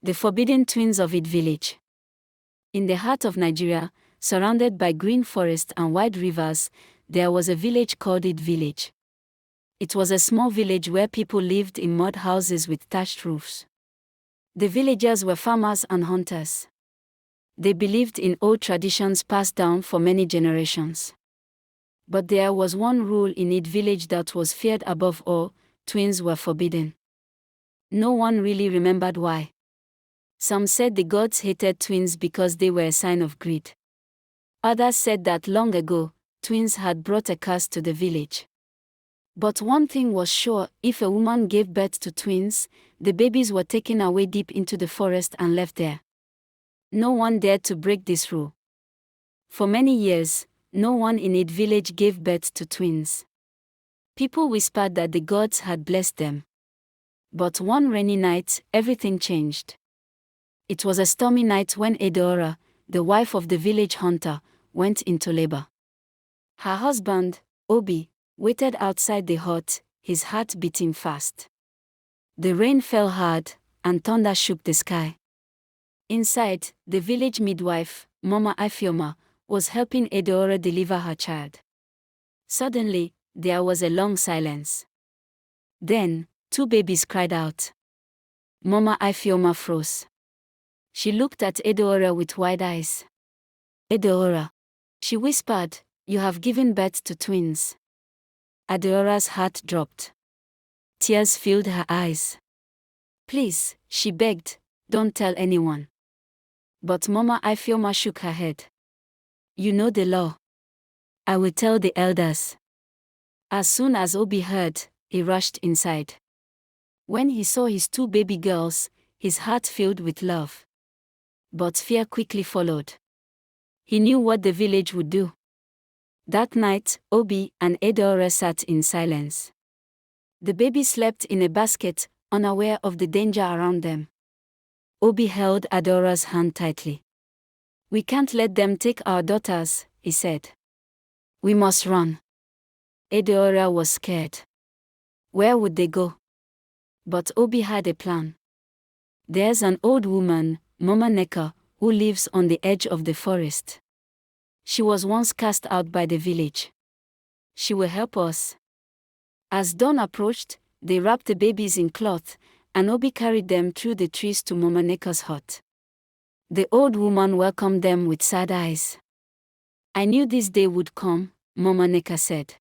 The Forbidden Twins of Ede village. In the heart of Nigeria, surrounded by green forests and wide rivers, there was a village called Ede village. It was a small village where people lived in mud houses with thatched roofs. The villagers were farmers and hunters. They believed in old traditions passed down for many generations. But there was one rule in Ede village that was feared above all: twins were forbidden. No one really remembered why. Some said the gods hated twins because they were a sign of greed. Others said that long ago, twins had brought a curse to the village. But one thing was sure: if a woman gave birth to twins, the babies were taken away deep into the forest and left there. No one dared to break this rule. For many years, no one in Ede village gave birth to twins. People whispered that the gods had blessed them. But one rainy night, everything changed. It was a stormy night when Edeora, the wife of the village hunter, went into labor. Her husband, Obi, waited outside the hut, his heart beating fast. The rain fell hard, and thunder shook the sky. Inside, the village midwife, Mama Ifeoma, was helping Edeora deliver her child. Suddenly, there was a long silence. Then, two babies cried out. Mama Ifeoma froze. She looked at Edeora with wide eyes. Edeora, she whispered, you have given birth to twins. Edeora's heart dropped. Tears filled her eyes. Please, she begged, don't tell anyone. But Mama Ifeoma shook her head. You know the law. I will tell the elders. As soon as Obi heard, he rushed inside. When he saw his two baby girls, his heart filled with love. But fear quickly followed. He knew what the village would do. That night, Obi and Edeora sat in silence. The babies slept in a basket, unaware of the danger around them. Obi held Edeora's hand tightly. We can't let them take our daughters, he said. We must run. Edeora was scared. Where would they go? But Obi had a plan. There's an old woman, Mama Neka, who lives on the edge of the forest. She was once cast out by the village. She will help us. As dawn approached, they wrapped the babies in cloth, and Obi carried them through the trees to Mama Neka's hut. The old woman welcomed them with sad eyes. I knew this day would come, Mama Neka said.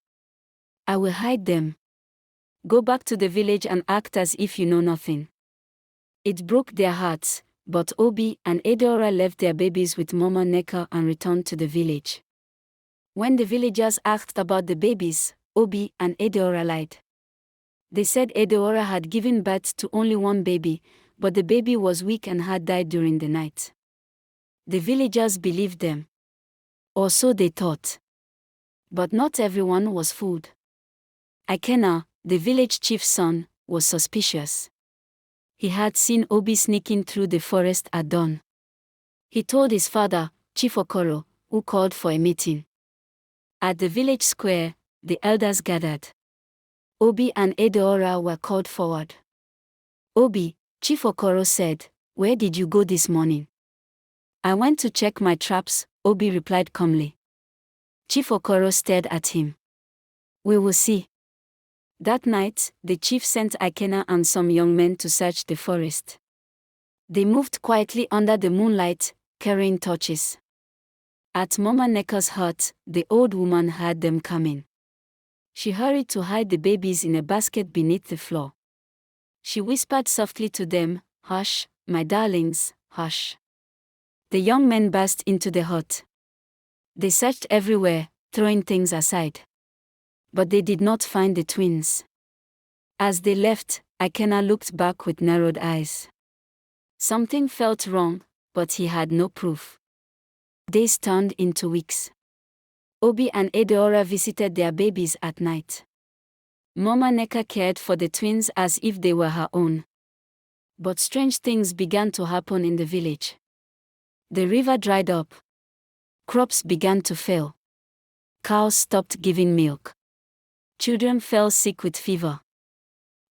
I will hide them. Go back to the village and act as if you know nothing. It broke their hearts, but Obi and Edeora left their babies with Mama Neka and returned to the village. When the villagers asked about the babies, Obi and Edeora lied. They said Edeora had given birth to only one baby, but the baby was weak and had died during the night. The villagers believed them. Or so they thought. But not everyone was fooled. Ikena, the village chief's son, was suspicious. He had seen Obi sneaking through the forest at dawn. He told his father, Chief Okoro, who called for a meeting. At the village square, the elders gathered. Obi and Edeora were called forward. Obi, Chief Okoro said, where did you go this morning? I went to check my traps, Obi replied calmly. Chief Okoro stared at him. We will see. That night, the chief sent Ikena and some young men to search the forest. They moved quietly under the moonlight, carrying torches. At Mama Neka's hut, the old woman heard them coming. She hurried to hide the babies in a basket beneath the floor. She whispered softly to them, hush, my darlings, hush. The young men burst into the hut. They searched everywhere, throwing things aside. But they did not find the twins. As they left, Ikena looked back with narrowed eyes. Something felt wrong, but he had no proof. Days turned into weeks. Obi and Edeora visited their babies at night. Mama Neka cared for the twins as if they were her own. But strange things began to happen in the village. The river dried up. Crops began to fail. Cows stopped giving milk. Children fell sick with fever.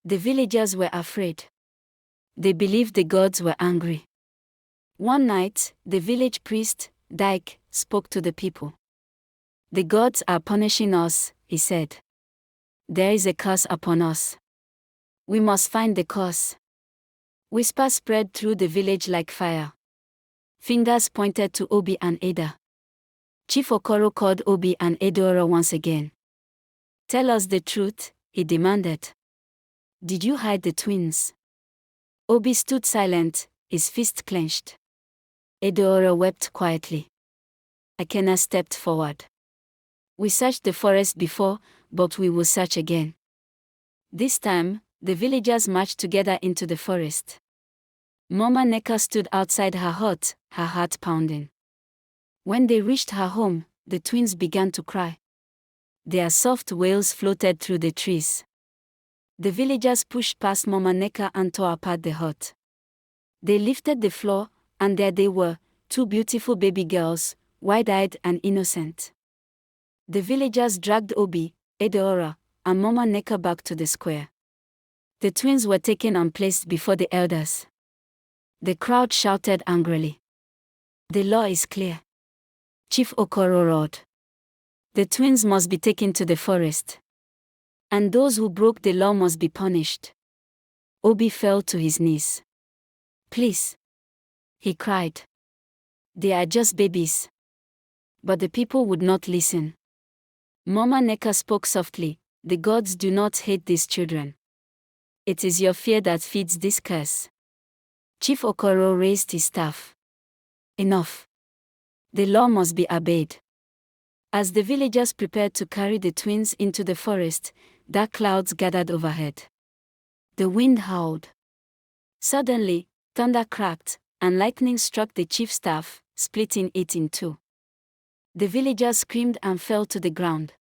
The villagers were afraid. They believed the gods were angry. One night, the village priest, Dyke, spoke to the people. "The gods are punishing us," he said. "There is a curse upon us. We must find the cause." Whispers spread through the village like fire. Fingers pointed to Obi and Ada. Chief Okoro called Obi and Edeora once again. "Tell us the truth," he demanded. "Did you hide the twins?" Obi stood silent, his fist clenched. Edeora wept quietly. Akena stepped forward. "We searched the forest before, but we will search again." This time, the villagers marched together into the forest. Mama Neka stood outside her hut, her heart pounding. When they reached her home, the twins began to cry. Their soft wails floated through the trees. The villagers pushed past Mama Neka and tore apart the hut. They lifted the floor, and there they were, two beautiful baby girls, wide-eyed and innocent. The villagers dragged Obi, Edeora, and Mama Neka back to the square. The twins were taken and placed before the elders. The crowd shouted angrily. "The law is clear." Chief Okoro roared. "The twins must be taken to the forest. And those who broke the law must be punished." Obi fell to his knees. "Please," he cried. "They are just babies." But the people would not listen. Mama Neka spoke softly. "The gods do not hate these children. It is your fear that feeds this curse." Chief Okoro raised his staff. "Enough. The law must be obeyed." As the villagers prepared to carry the twins into the forest, dark clouds gathered overhead. The wind howled. Suddenly, thunder cracked, and lightning struck the chief's staff, splitting it in two. The villagers screamed and fell to the ground.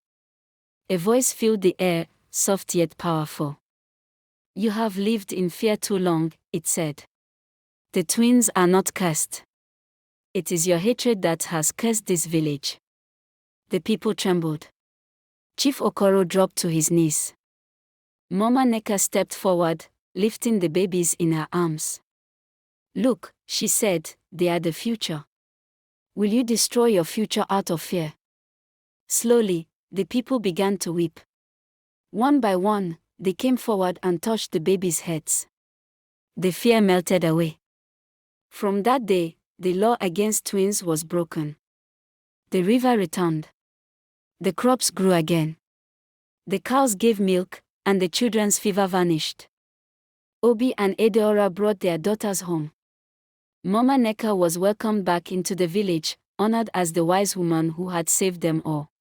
A voice filled the air, soft yet powerful. "You have lived in fear too long," it said. "The twins are not cursed. It is your hatred that has cursed this village." The people trembled. Chief Okoro dropped to his knees. Mama Neka stepped forward, lifting the babies in her arms. "Look," she said, "they are the future. Will you destroy your future out of fear?" Slowly, the people began to weep. One by one, they came forward and touched the babies' heads. The fear melted away. From that day, the law against twins was broken. The river returned. The crops grew again. The cows gave milk, and the children's fever vanished. Obi and Edeora brought their daughters home. Mama Neka was welcomed back into the village, honored as the wise woman who had saved them all.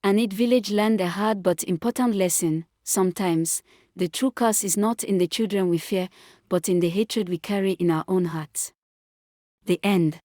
And Ede village learned a hard but important lesson: sometimes, the true curse is not in the children we fear, but in the hatred we carry in our own hearts. The end.